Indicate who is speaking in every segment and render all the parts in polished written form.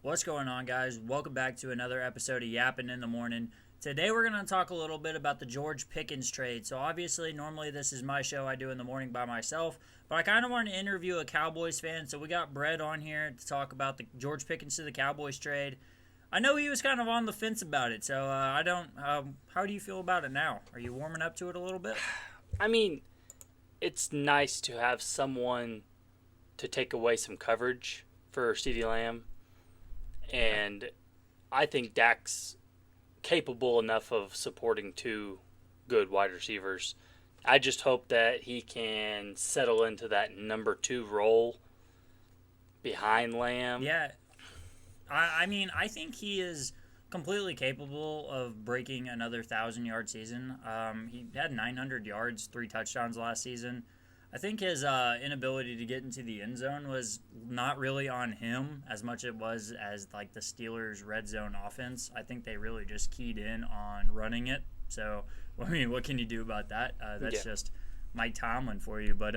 Speaker 1: What's going on, guys? Welcome back to another episode of Yapping in the Morning. Today we're going to talk a little bit about the George Pickens trade. So obviously, normally this is my show I do in the morning by myself, but I kind of want to interview a Cowboys fan. So we got Brett on here to talk about the George Pickens to the Cowboys trade. I know he was kind of on the fence about it, so how do you feel about it now? Are you warming up to it a little bit?
Speaker 2: I mean, it's nice to have someone to take away some coverage for CeeDee Lamb. And I think Dak's capable enough of supporting two good wide receivers. I just hope that he can settle into that number 2 role behind Lamb.
Speaker 1: Yeah. I think he is completely capable of breaking another 1,000-yard season. He had 900 yards, 3 touchdowns last season. I think his inability to get into the end zone was not really on him as much it was as like the Steelers' red zone offense. I think they really just keyed in on running it. So, I mean, what can you do about that? That's just Mike Tomlin for you. But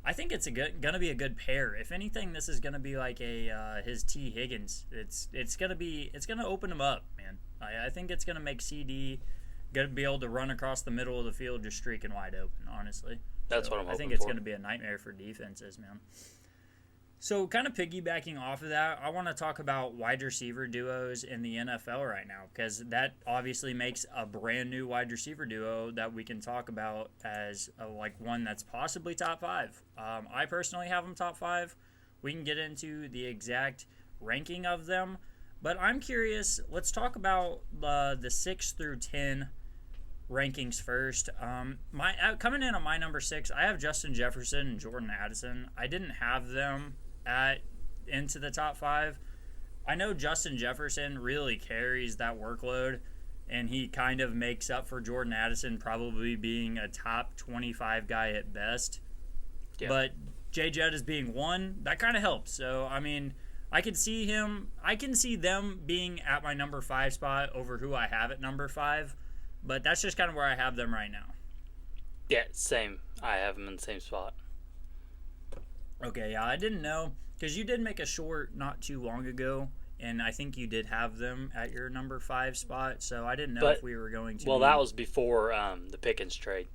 Speaker 1: I think it's gonna be a good pair. If anything, this is gonna be like his T. Higgins. It's gonna open him up, man. I think it's gonna make CD gonna be able to run across the middle of the field just streaking wide open. Honestly.
Speaker 2: That's what I'm hoping
Speaker 1: I think it's
Speaker 2: for.
Speaker 1: going to be a nightmare for defenses, man. So kind of piggybacking off of that, I want to talk about wide receiver duos in the NFL right now because that obviously makes a brand new wide receiver duo that we can talk about as like one that's possibly top 5. I personally have them top 5. We can get into the exact ranking of them, but I'm curious. Let's talk about the 6 through 10 rankings first. Coming in on my number 6, I have Justin Jefferson and Jordan Addison. I didn't have them into the top 5. I know Justin Jefferson really carries that workload, and he kind of makes up for Jordan Addison probably being a top 25 guy at best. Yeah. But J. Jett as being 1, that kind of helps. So, I mean, I can see them being at my number 5 spot over who I have at number 5. But that's just kind of where I have them right now.
Speaker 2: Yeah, same. I have them in the same spot.
Speaker 1: Okay, yeah, I didn't know. Because you did make a short not too long ago, and I think you did have them at your number 5 spot, so I didn't know if we were going to.
Speaker 2: Well, that was before the Pickens trade.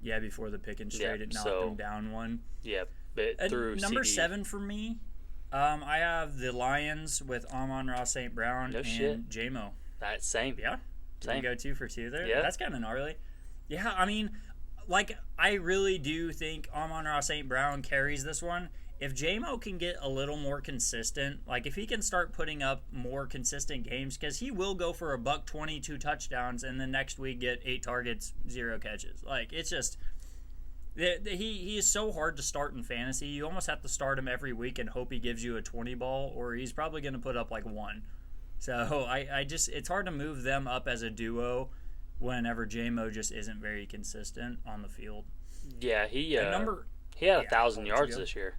Speaker 1: Yeah, before the Pickens trade, it knocked them down 1.
Speaker 2: Yeah, but through
Speaker 1: number
Speaker 2: CD.
Speaker 1: 7 for me, I have the Lions with Amon-Ra St. Brown and J-Mo.
Speaker 2: That's same.
Speaker 1: Yeah. Did you go 2 for 2 there?
Speaker 2: Yeah.
Speaker 1: That's kind of gnarly. Yeah, I mean, like, I really do think Amon-Ra St. Brown carries this one. If J-Mo can get a little more consistent, like if he can start putting up more consistent games, because he will go for $122 touchdowns and then next week get 8 targets, 0 catches. Like, it's just, he is so hard to start in fantasy. You almost have to start him every week and hope he gives you a 20 ball, or he's probably going to put up like 1. So it's hard to move them up as a duo whenever J-Mo just isn't very consistent on the field.
Speaker 2: Yeah, he had 1,000 yards this year.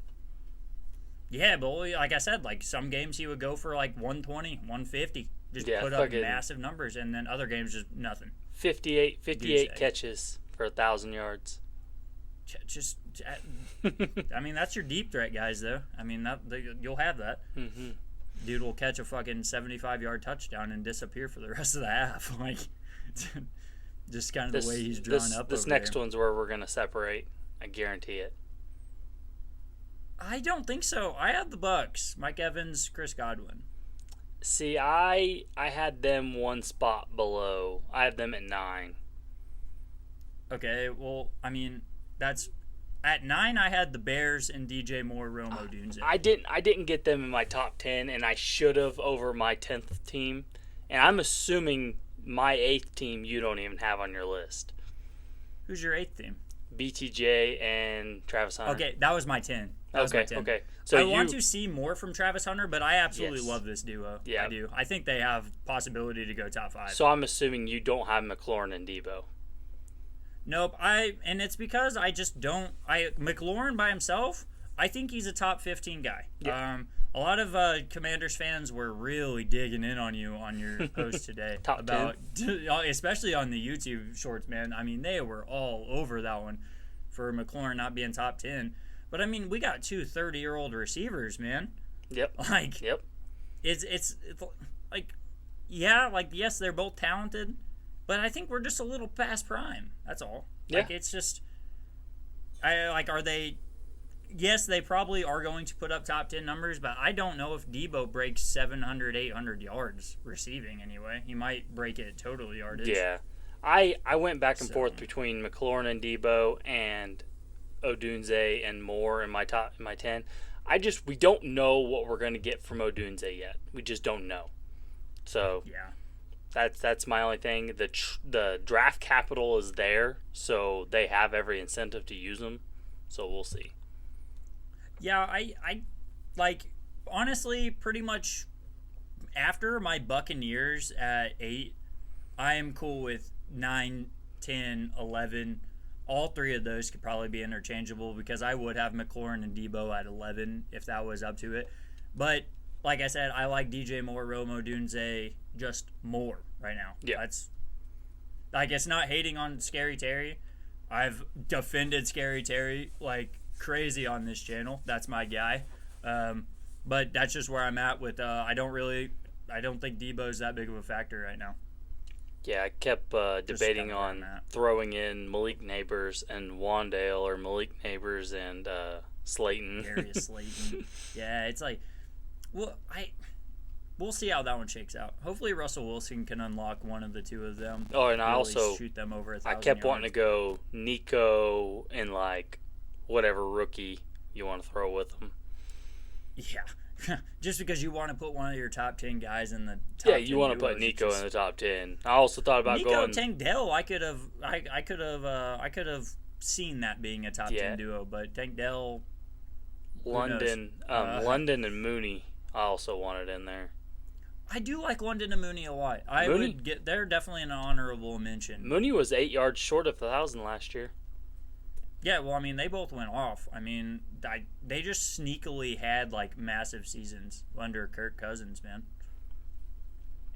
Speaker 1: Yeah, but like I said, like some games he would go for like 120, 150, just put up massive numbers, and then other games just nothing.
Speaker 2: 58 catches for 1,000 yards.
Speaker 1: I mean, that's your deep threat guys, though. I mean, you'll have that.
Speaker 2: Mm-hmm.
Speaker 1: Dude will catch a fucking 75-yard touchdown and disappear for the rest of the half. Like, just kind of the way he's drawn up.
Speaker 2: This next one's where we're going to separate. I guarantee it.
Speaker 1: I don't think so. I have the Bucks. Mike Evans, Chris Godwin.
Speaker 2: See, I had them 1 spot below. I have them at 9.
Speaker 1: Okay, well, I mean, that's... At 9, I had the Bears and DJ Moore, Romo Dunze.
Speaker 2: I didn't get them in my top 10, and I should have over my 10th team. And I'm assuming my 8th team you don't even have on your list.
Speaker 1: Who's your 8th team?
Speaker 2: BTJ and Travis Hunter.
Speaker 1: Okay, that was my 10.
Speaker 2: Okay. So
Speaker 1: I want to see more from Travis Hunter, but I absolutely love this duo.
Speaker 2: Yeah.
Speaker 1: I do. I think they have possibility to go top 5.
Speaker 2: So I'm assuming you don't have McLaurin and Debo.
Speaker 1: Nope, and it's because I just don't. McLaurin by himself, I think he's a top 15 guy.
Speaker 2: Yeah.
Speaker 1: A lot of Commanders fans were really digging in on you on your post today
Speaker 2: Top
Speaker 1: 10, especially on the YouTube shorts, man. I mean, they were all over that one for McLaurin not being top 10. But I mean, we got 2 30-year-old receivers, man.
Speaker 2: Yep.
Speaker 1: Like,
Speaker 2: yep.
Speaker 1: it's like, yeah, like, yes, they're both talented, but I think we're just a little past prime. That's all.
Speaker 2: Yeah.
Speaker 1: Like, it's just, are they? Yes, they probably are going to put up top 10 numbers, but I don't know if Debo breaks 700, 800 yards receiving anyway. He might break it total yardage.
Speaker 2: Yeah. I went back and forth between McLaurin and Debo and Odunze and Moore in my 10. We don't know what we're going to get from Odunze yet. We just don't know. So
Speaker 1: yeah,
Speaker 2: that's my only thing. The draft capital is there, so they have every incentive to use them. So we'll see.
Speaker 1: Yeah, I like, honestly, pretty much after my Buccaneers at 8, I am cool with 9, 10, 11. All three of those could probably be interchangeable because I would have McLaurin and Debo at 11 if that was up to it. But like I said, I like DJ Moore, Romo Dunze just more right now.
Speaker 2: Yeah.
Speaker 1: That's, like, it's not hating on Scary Terry. I've defended Scary Terry like crazy on this channel. That's my guy. But that's just where I'm at with I don't think Debo's that big of a factor right now.
Speaker 2: Yeah, I kept debating on throwing in Malik Neighbors and Wandale or Malik Neighbors and Slayton.
Speaker 1: Darius Slayton. Yeah, it's like, we'll see how that one shakes out. Hopefully Russell Wilson can unlock one of the two of them.
Speaker 2: Oh, and I
Speaker 1: really
Speaker 2: also
Speaker 1: shoot them over 1,000
Speaker 2: I kept
Speaker 1: yards.
Speaker 2: wanting to go Nico and like whatever rookie you want to throw with them.
Speaker 1: Yeah. Just because you want to put one of your top 10 guys in the top 10.
Speaker 2: Yeah, you want to put Nico in the top 10. I also thought about going
Speaker 1: Tank-Dell. I could have seen that being a top 10 duo, but Tank-Dell,
Speaker 2: London and Mooney. I also wanted in there.
Speaker 1: I do like London and Mooney a lot. They're definitely an honorable mention.
Speaker 2: Mooney was 8 yards short of 1,000 last year.
Speaker 1: Yeah, well, I mean, they both went off. I mean, they just sneakily had, like, massive seasons under Kirk Cousins, man.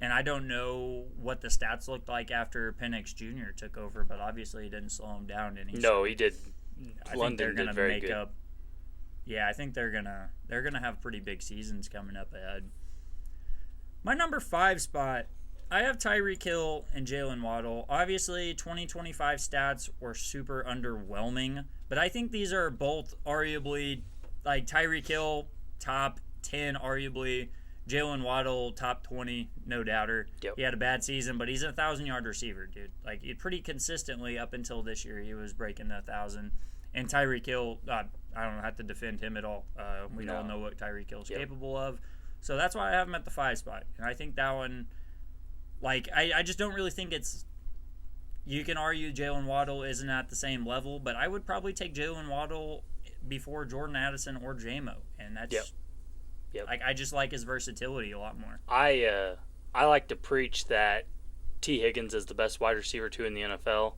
Speaker 1: And I don't know what the stats looked like after Penix Jr. took over, but obviously it didn't slow him down any.
Speaker 2: No, he did.
Speaker 1: London did very good. Yeah, I think they're gonna have pretty big seasons coming up ahead. My number 5 spot, I have Tyreek Hill and Jalen Waddle. Obviously, 2025 stats were super underwhelming, but I think these are both arguably, like, Tyreek Hill, top 10, arguably. Jalen Waddle, top 20, no doubter.
Speaker 2: Yep.
Speaker 1: He had a bad season, but he's a 1,000-yard receiver, dude. Like, pretty consistently up until this year, he was breaking the 1,000. And Tyreek Hill, I don't have to defend him at all. We all know what Tyreek Hill is capable of. So that's why I have him at the 5 spot. And I think that one, like, I just don't really think it's, you can argue Jalen Waddle isn't at the same level, but I would probably take Jalen Waddle before Jordan Addison or J-Mo. And that's, like, I just like his versatility a lot more.
Speaker 2: I like to preach that T. Higgins is the best wide receiver too in the NFL,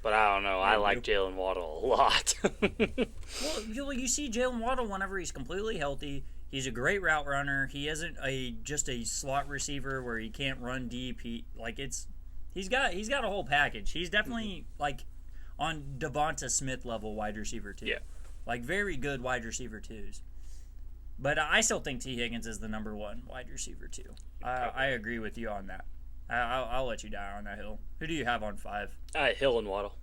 Speaker 2: but I don't know. I like Jalen Waddle a lot.
Speaker 1: Well, you see Jalen Waddle whenever he's completely healthy. He's a great route runner. He isn't just a slot receiver where he can't run deep. He's got a whole package. He's definitely like on Devonta Smith level wide receiver too.
Speaker 2: Yeah,
Speaker 1: like very good wide receiver twos. But I still think T. Higgins is the number 1 wide receiver too. I agree with you on that. I'll let you die on that hill. Who do you have on 5?
Speaker 2: Hill and Waddle.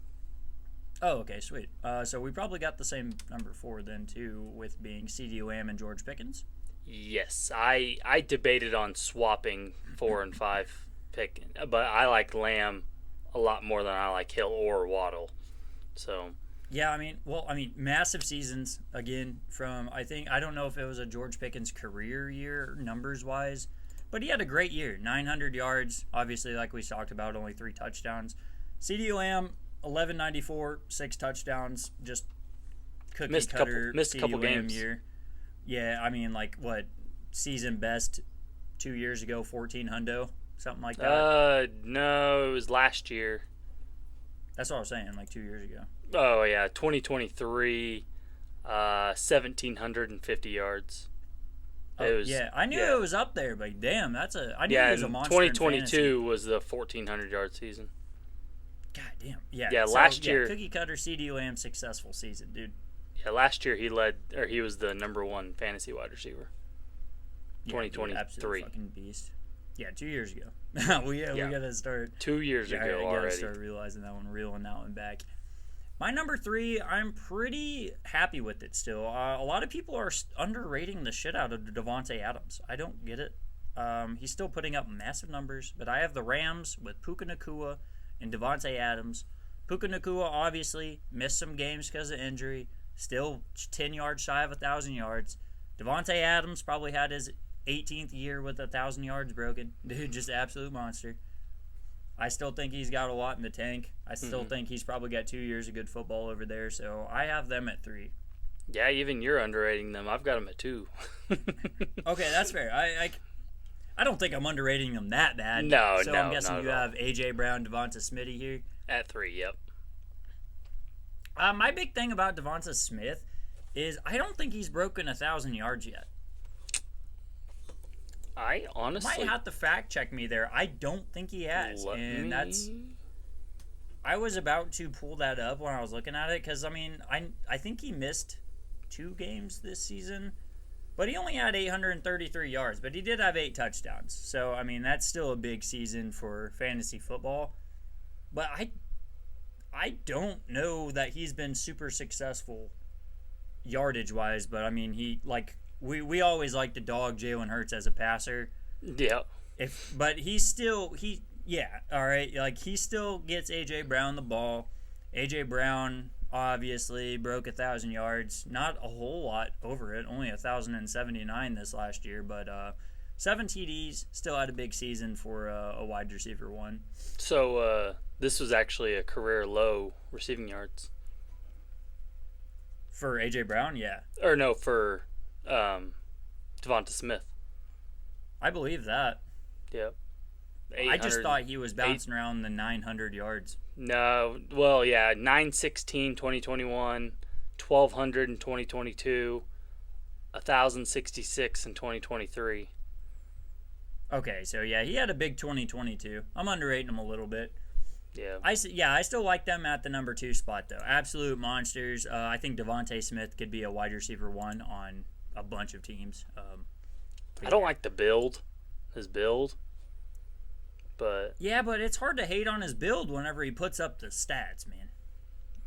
Speaker 1: Oh, okay, sweet. So we probably got the same number 4 then too, with being CeeDee Lamb and George Pickens.
Speaker 2: Yes, I debated on swapping 4 and 5 pick, but I like Lamb a lot more than I like Hill or Waddle. So
Speaker 1: yeah, I mean, massive seasons again from I don't know if it was a George Pickens career year numbers wise, but he had a great year. 900 yards, obviously, like we talked about, only 3 touchdowns. CeeDee Lamb, 1194, 6 touchdowns, just cookie cutter.
Speaker 2: Missed a couple games.
Speaker 1: Year. Yeah, I mean, like what, season best 2 years ago, 14 hundo, something like that.
Speaker 2: No, it was last year.
Speaker 1: That's what I was saying, like 2 years ago.
Speaker 2: Oh yeah, 2023, 1,750 yards.
Speaker 1: Oh, I knew it was up there, but damn, I knew it was a monster.
Speaker 2: 2022 was the 1,400-yard season.
Speaker 1: God damn. Yeah.
Speaker 2: Yeah, last year,
Speaker 1: cookie cutter CeeDee Lamb successful season, dude.
Speaker 2: Yeah, last year he was the number 1 fantasy wide receiver.
Speaker 1: Yeah, dude,
Speaker 2: 2023.
Speaker 1: absolute fucking beast. Yeah, 2 years ago. we gotta start.
Speaker 2: 2 years ago
Speaker 1: I gotta
Speaker 2: already.
Speaker 1: start realizing that one, reeling that one back. My number 3, I'm pretty happy with it still. A lot of people are underrating the shit out of Devontae Adams. I don't get it. He's still putting up massive numbers, but I have the Rams with Puka Nacua and Devontae Adams. Puka Nacua obviously missed some games because of injury. Still 10 yards shy of 1,000 yards. Devontae Adams probably had his 18th year with 1,000 yards broken. Dude, just absolute monster. I still think he's got a lot in the tank. I still think he's probably got 2 years of good football over there. So I have them at 3.
Speaker 2: Yeah, even you're underrating them. I've got them at 2.
Speaker 1: Okay, that's fair. I don't think I'm underrating them that bad.
Speaker 2: No,
Speaker 1: so
Speaker 2: no,
Speaker 1: I'm guessing
Speaker 2: not
Speaker 1: you
Speaker 2: at all.
Speaker 1: have A.J. Brown, Devonta Smitty here.
Speaker 2: At 3, yep.
Speaker 1: My big thing about Devonta Smith is I don't think he's broken 1,000 yards yet.
Speaker 2: I honestly
Speaker 1: Might have to fact check me there. I don't think he has, I was about to pull that up when I was looking at it because I think he missed 2 games this season, but he only had 833 yards. But he did have 8 touchdowns, so that's still a big season for fantasy football. But I don't know that he's been super successful yardage wise. But we always like to dog Jalen Hurts as a passer.
Speaker 2: Yeah.
Speaker 1: But he still he still gets AJ Brown the ball. AJ Brown obviously broke 1,000 yards, not a whole lot over it, only 1,079 this last year, but 7 TDs, still had a big season for a wide receiver one.
Speaker 2: So this was actually a career low receiving yards
Speaker 1: For AJ Brown, yeah.
Speaker 2: Or no, for Devonta Smith.
Speaker 1: I believe that.
Speaker 2: Yep.
Speaker 1: I just thought he was bouncing around the 900 yards.
Speaker 2: No, well, yeah, 916 2021, 1,200 in 2022, 1,066 in 2023.
Speaker 1: Okay, so yeah, he had a big 2022. I'm underrating him a little bit.
Speaker 2: Yeah.
Speaker 1: I still like them at the number 2 spot, though. Absolute monsters. I think Devontae Smith could be a wide receiver 1 on a bunch of teams.
Speaker 2: I don't like his build. But
Speaker 1: yeah, but it's hard to hate on his build whenever he puts up the stats, man.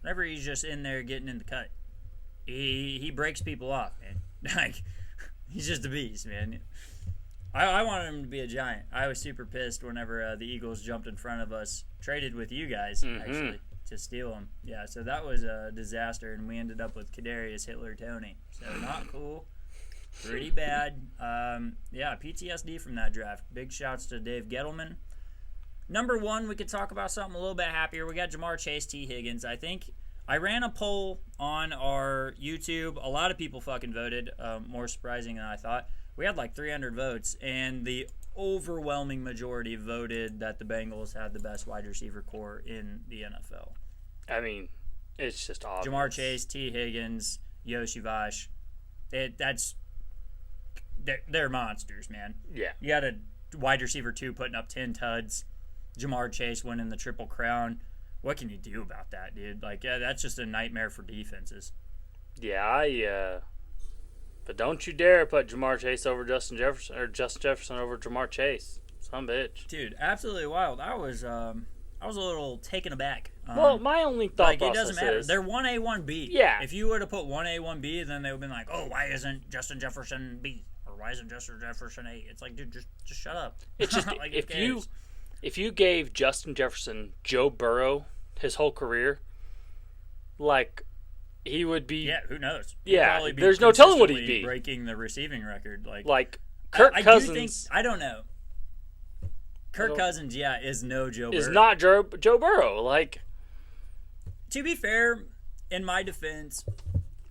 Speaker 1: Whenever he's just in there getting in the cut, he breaks people off, man. He's just a beast, man. I wanted him to be a giant. I was super pissed whenever the Eagles jumped in front of us, traded with you guys actually to steal him. Yeah, so that was a disaster, and we ended up with Kadarius Hitler Tony. So not cool. Pretty bad. Yeah, PTSD from that draft. Big shouts to Dave Gettleman. Number 1, we could talk about something a little bit happier. We got Jamar Chase, T. Higgins. I think I ran a poll on our YouTube. A lot of people fucking voted, more surprising than I thought. We had like 300 votes, and the overwhelming majority voted that the Bengals had the best wide receiver core in the NFL.
Speaker 2: It's just obvious.
Speaker 1: Jamar Chase, T. Higgins, Yoshi Vash. They're monsters, man.
Speaker 2: Yeah.
Speaker 1: You got a wide receiver 2 putting up 10 tuds. Jamar Chase winning the Triple Crown. What can you do about that, dude? That's just a nightmare for defenses.
Speaker 2: Yeah, but don't you dare put Jamar Chase over Justin Jefferson or Justin Jefferson over Jamar Chase. Some bitch.
Speaker 1: Dude, absolutely wild. I was a little taken aback.
Speaker 2: Well, my only thought process
Speaker 1: it doesn't matter.
Speaker 2: is
Speaker 1: They're 1A, 1B.
Speaker 2: Yeah.
Speaker 1: If you would have put 1A, 1B, then they would have been like, oh, why isn't Justin Jefferson B? Or why isn't Justin Jefferson A? It's like, dude, just shut up.
Speaker 2: It's just if you gave Justin Jefferson Joe Burrow his whole career, he would be.
Speaker 1: Yeah, who knows?
Speaker 2: Yeah, there's no telling what he'd be.
Speaker 1: Breaking the receiving record.
Speaker 2: Kirk Cousins.
Speaker 1: I don't know. Kirk Cousins, is no Joe Burrow.
Speaker 2: Is not Joe Burrow.
Speaker 1: To be fair, in my defense,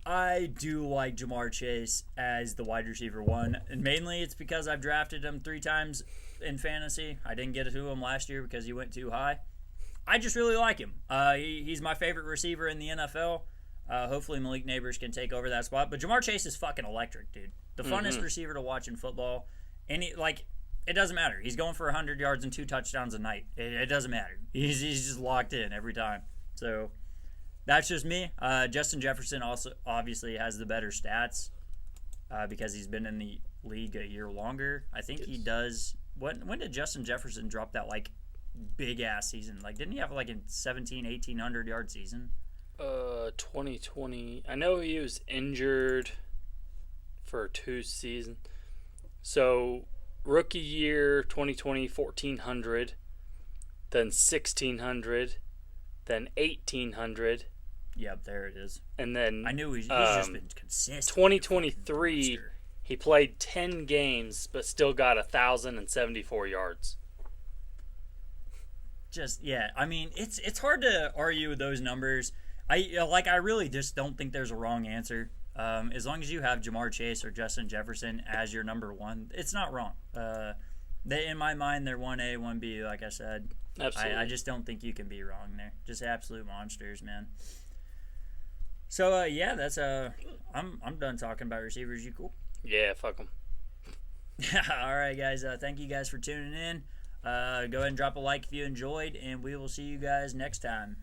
Speaker 1: I do like Jamar Chase as the wide receiver 1. And mainly it's because I've drafted him 3 times in fantasy. I didn't get to him last year because he went too high. I just really like him. He's my favorite receiver in the NFL. Hopefully Malik Neighbors can take over that spot. But Jamar Chase is fucking electric, dude. The funnest receiver to watch in football. And it doesn't matter. He's going for 100 yards and 2 touchdowns a night. It doesn't matter. He's just locked in every time. So that's just me. Justin Jefferson also obviously has the better stats. because he's been in the league a year longer. I think he does. When did Justin Jefferson drop that like big ass season? Like, didn't he have like a 1,800 yard season?
Speaker 2: 2020. I know he was injured for 2 seasons. So rookie year 2020, 1,400, then 1,600, then 1,800.
Speaker 1: Yep, there it is.
Speaker 2: And then
Speaker 1: I knew he's just been consistent.
Speaker 2: 2023, he played 10 games, but still got 1,074 yards.
Speaker 1: Just I mean, it's hard to argue with those numbers. I really just don't think there's a wrong answer. As long as you have Jamar Chase or Justin Jefferson as your number one, it's not wrong. In my mind, they're 1A, 1B, like I said.
Speaker 2: Absolutely.
Speaker 1: I just don't think you can be wrong there. Just absolute monsters, man. So that's I'm done talking about receivers. You cool?
Speaker 2: Yeah, fuck them.
Speaker 1: All right, guys. Thank you guys for tuning in. Go ahead and drop a like if you enjoyed, and we will see you guys next time.